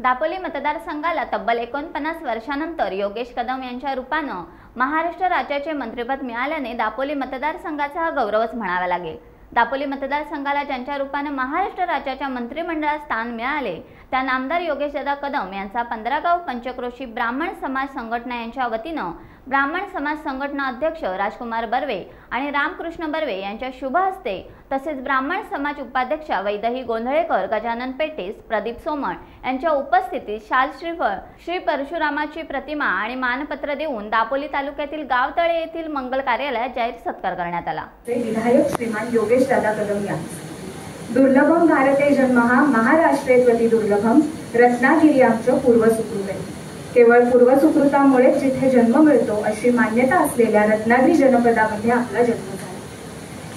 दापोली मतदारसंघाला तब्बल 49 वर्षांनंतर योगेश कदम यांच्या रूपानं महाराष्ट्र राज्याचे मंत्रिपद मिळाल्याने दापोली मतदारसंघाचा हा गौरवच म्हणावा लागेल। दापोली मतदारसंघाला ज्यांच्या रूपाने महाराष्ट्र राज्याच्या मंत्रिमंडळात स्थान मिळाले त्या नामदार योगेशदादा कदम यांचा 15 गाव पंचक्रोशी ब्राह्मण समाज संघटना यांच्या वतीनं ब्राह्मण समाज संघटना अध्यक्ष राजकुमार बर्वे आणि रामकृष्ण बर्वे यांच्या शुभ हस्ते तसेच ब्राह्मण समाज उपाध्यक्षा वैदही गोंधळेकर, गजानन पेटेस, प्रदीप सोमण यांच्या उपस्थितीत शाल श्रीफळ, श्री परशुरामाची प्रतिमा आणि मानपत्र देऊन दापोली तालुक्यातील गावतळे येथील मंगल कार्यालयात जाहीर सत्कार करण्यात आला। विधायक श्रीमान योगेशदादा कदम यांचा दुर्लभम भारते जन्मः महाराष्ट्रेत्वती दुर्लभम रत्नागिरी आमचं पूर्वसुकृत आहे। केवळ पूर्वसुकृतामुळे जिथे जन्म मिळतो अशी मान्यता असलेल्या रत्नागिरी जनपदामध्ये आपला जन्म झाला।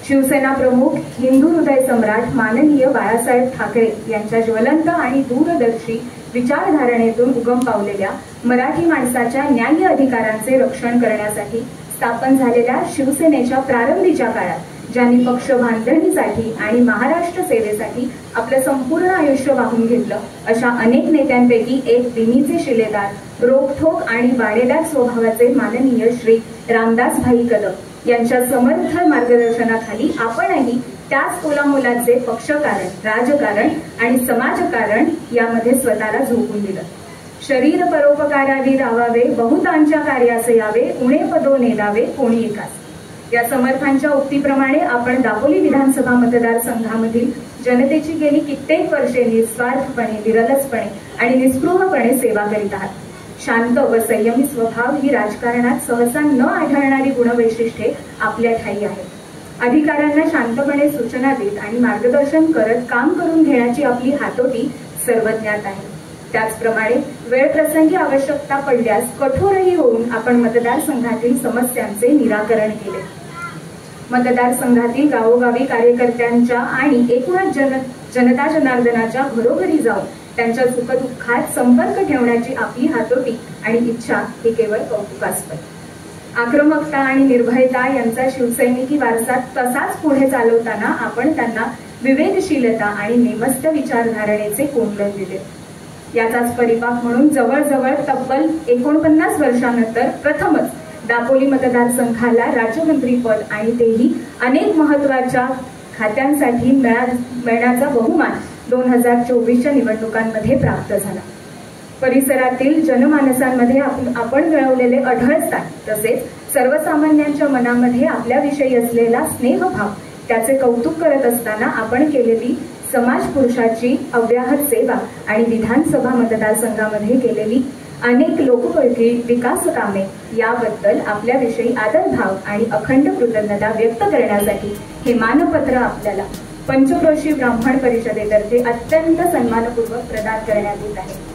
शिवसेना प्रमुख, हिंदू हृदय सम्राट माननीय बाळासाहेब ठाकरे यांच्या ज्वलंत आणि दूरदर्शी विचारधारणेतून उगम पावलेल्या मराठी माणसाच्या न्याय्य अधिकारांचे रक्षण करण्यासाठी स्थापन झालेल्या शिवसेनेच्या प्रारंभीच्या काळात ज्यांनी पक्ष बांधणीसाठी आणि महाराष्ट्र सेवेसाठी आपलं संपूर्ण आयुष्य वाहून घेतलं अशा अनेक नेत्यांपैकी एक दिनीचे शिलेदार, रोखठोक आणि वाडेदार स्वभावाचे माननीय श्री रामदास भाई कदम यांच्या समर्थ मार्गदर्शनाखाली आपणही त्याच मुलामुलाचे पक्षकारण, राजकारण आणि समाजकारण यामध्ये स्वतःला झोकून दिलं। शरीर परोपकारावी राहावे, बहुतांच्या कार्यास यावे, उणे पदो नेदावे कोणी एकास या समर्थांच्या उक्तीप्रमाणे आपण दापोली विधानसभा मतदारसंघामधील जनतेची गेली कित्येक वर्षे निस्वार्थपणे, निरलसपणे आणि निस्पृहपणे सेवा करीत आहात। शांत व संयमी स्वभाव ही राजकारणात सहसा न आढळणारी गुणवैशिष्ट्ये आपल्या ठायी आहेत। अधिकाऱ्यांना शांतपणे सूचना देत आणि मार्गदर्शन करत काम करून घेण्याची आपली हातोटी सर्वज्ञात आहे। त्याचप्रमाणे वेळ प्रसंगी आवश्यकता पडल्यास कठोरही होऊन आपण मतदारसंघातील समस्यांचे निराकरण केले। मतदारसंघातील गावोगावी कार्यकर्त्यांच्या आणि एकूणच जनता जनार्दनाच्या घरोघरी जाऊन त्यांच्या सुखदुःखात संपर्क ठेवण्याची आपली हातोटी आणि इच्छा ही केवळ कौतुकास्पद। आक्रमकता आणि निर्भयता यांचा शिवसैनिकी वारसा तसाच पुढे चालवताना आपण त्यांना विवेकशीलता आणि नेमस्त विचारधारणेचे कोंडण दिले। याचाच परिपाक म्हणून जवळजवळ तब्बल 49 वर्षांनंतर प्रथमच दापोली मतदारसंघाला राज्यमंत्रीपद आणि तेही अनेक महत्त्वाच्या खात्यांसाठी मिळण्याचा बहुमान 2024च्या निवडणुकांमध्ये प्राप्त झाला। परिसरातील जनमानसांमध्ये आपण मिळवलेले अढळ स्थान तसेच सर्वसामान्यांच्या मनामध्ये आपल्याविषयी असलेला स्नेहभाव त्याचे कौतुक करत असताना आपण केलेली समाज पुरुषाची अव्याहत सेवा आणि विधानसभा मतदारसंघामध्ये केलेली अनेक लोकोपयोगी विकास कामे याबद्दल आपल्याविषयी आदरभाव आणि अखंड कृतज्ञता व्यक्त करण्यासाठी हे मानपत्र आपल्याला पंचक्रोशी ब्राह्मण परिषदेतर्फे अत्यंत सन्मानपूर्वक प्रदान करण्यात येत आहे।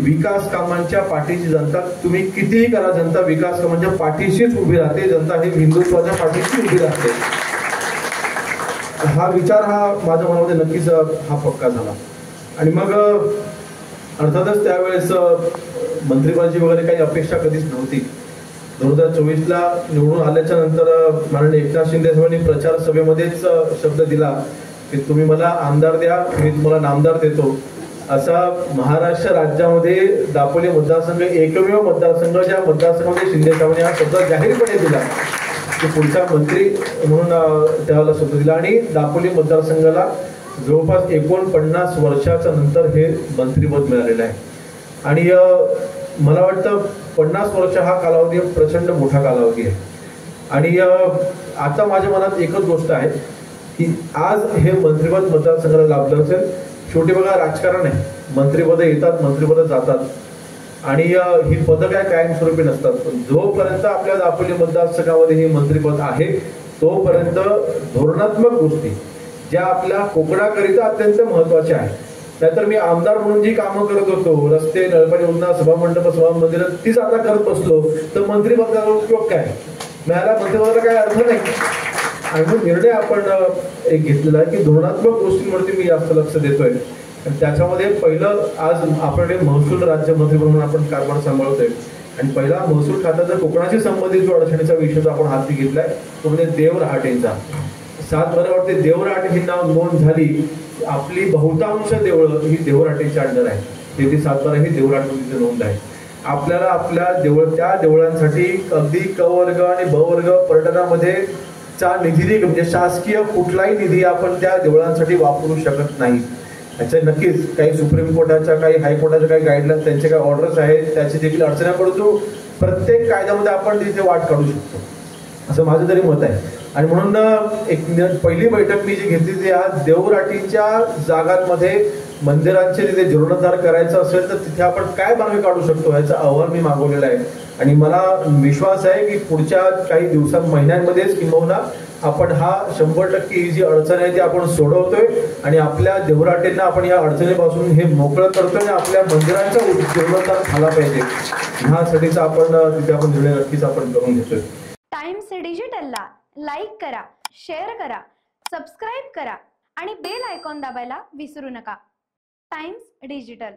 विकास कामांच्या पाठीशी जनता, तुम्ही कितीही करा, जनता विकास कामांच्या पाठीशीच उभी राहते। जनता ही हिंदुत्वाच्या पाठीशी उभी राहते। हा विचार माझ्या मनामध्ये नक्कीच हा पक्का झाला। आणि मग अर्थातच त्यावेळेस मंत्रिपदाची वगैरे काही अपेक्षा कधीच नव्हती। 2024ला निवडून आल्याच्या नंतर माननीय एकनाथ शिंदे साहेबांनी प्रचार सभेमध्येच शब्द दिला की तुम्ही मला आमदार द्या, मी तुम्हाला नामदार देतो। असा महाराष्ट्र राज्यामध्ये दापोली मतदारसंघ एकमेव मतदारसंघ ज्या मतदारसंघामध्ये शिंदे साहेबांनी हा शब्द जाहीरपणे दिला की पुढचा मंत्री म्हणून त्याला शब्द दिला आणि दापोली मतदारसंघाला जवळपास 49 वर्षाच्या नंतर हे मंत्रिपद मिळालेलं आहे. आणि मला वाटतं 50 वर्ष हा कालावधी प्रचंड मोठा कालावधी आहे. आणि आता माझ्या मनात एकच गोष्ट आहे की आज हे मंत्रिपद मतदारसंघाला लाभलं असेल. शेवटी बघा, राजकारण आहे, मंत्रिपदं येतात, मंत्रिपदं जातात, आणि ही पदं काय कायमस्वरूपी नसतात. पण जोपर्यंत आपल्या दापोली मतदारसंघामध्ये ही मंत्रिपद आहे तोपर्यंत धोरणात्मक गोष्टी ज्या आपल्या कोकणाकरिता अत्यंत महत्वाच्या आहेत. नाहीतर मी आमदार म्हणून जी कामं करत होतो, रस्ते, नळपाणी योजना, सभामंडप, सभामंदिर, तीच आता करत बसलो तर मंत्रिपदाचा उपयोग काय? मिळाला मंत्रिपदाला काय अर्थ नाही. आणि मग निर्णय आपण एक घेतलेला आहे की धोरणात्मक गोष्टींवरती मी जास्त लक्ष देतोय. आणि त्याच्यामध्ये पहिलं, आज आपण महसूल राज्यमंत्री म्हणून आपण कारभार सांभाळतोय, आणि पहिला महसूल खात्याचा कोकणाशी संबंधित जो अडचणीचा विषय आपण हाती घेतलाय तो म्हणजे देवरहाटेंचा. 7 महिन्यावरती देवरहाट ही नोंद झाली. आपली बहुतांश देवळं ही देवरहाटेच्या अंडर आहे. 33-7 ही देवरहाटेची नोंद आहे. आपल्याला आपल्या त्या देवळांसाठी अगदी क वर्ग आणि ब वर्ग पर्यटनामध्ये निधी, म्हणजे शासकीय कुठलाही निधी आपण त्या देवळांसाठी वापरू शकत नाही. याच्या नक्कीच काही सुप्रीम कोर्टाच्या, काही हायकोर्टाच्या काही गाईडलाईन्स, त्यांचे काही ऑर्डर्स आहेत, त्याची देखील अडचणी पडतो. प्रत्येक कायद्यामध्ये आपण तिथे वाट काढू शकतो, असं माझं तरी मत आहे. आणि म्हणून एक पहिली बैठक मी जी घेतली ती या देवराटीच्या जागांमध्ये मंदिरांचे तिथे जीर्णोद्धार करायचं असेल तर तिथे आपण काय मार्ग काढू शकतो याचा अहवाल मी मागवलेला आहे. आणि मला विश्वास आहे की पुढच्या काही दिवसात, महिन्यांमध्येच किंबहुना आपण हा 100% ही जी अडचण आहे ती आपण सोडवतोय आणि आपल्या देवराटेंना आपण या अडचणीपासून हे मोकळं करतोय आणि आपल्या मंदिरांचा जीर्णोद्धार झाला पाहिजे ह्यासाठीचा आपण तिथे आपण निर्णय नक्कीच आपण करून घेतोय. टाइम्स डिजिटलला लाईक करा, शेअर करा, सबस्क्राईब करा आणि बेल आयकॉन दाबायला विसरू नका. Times digital.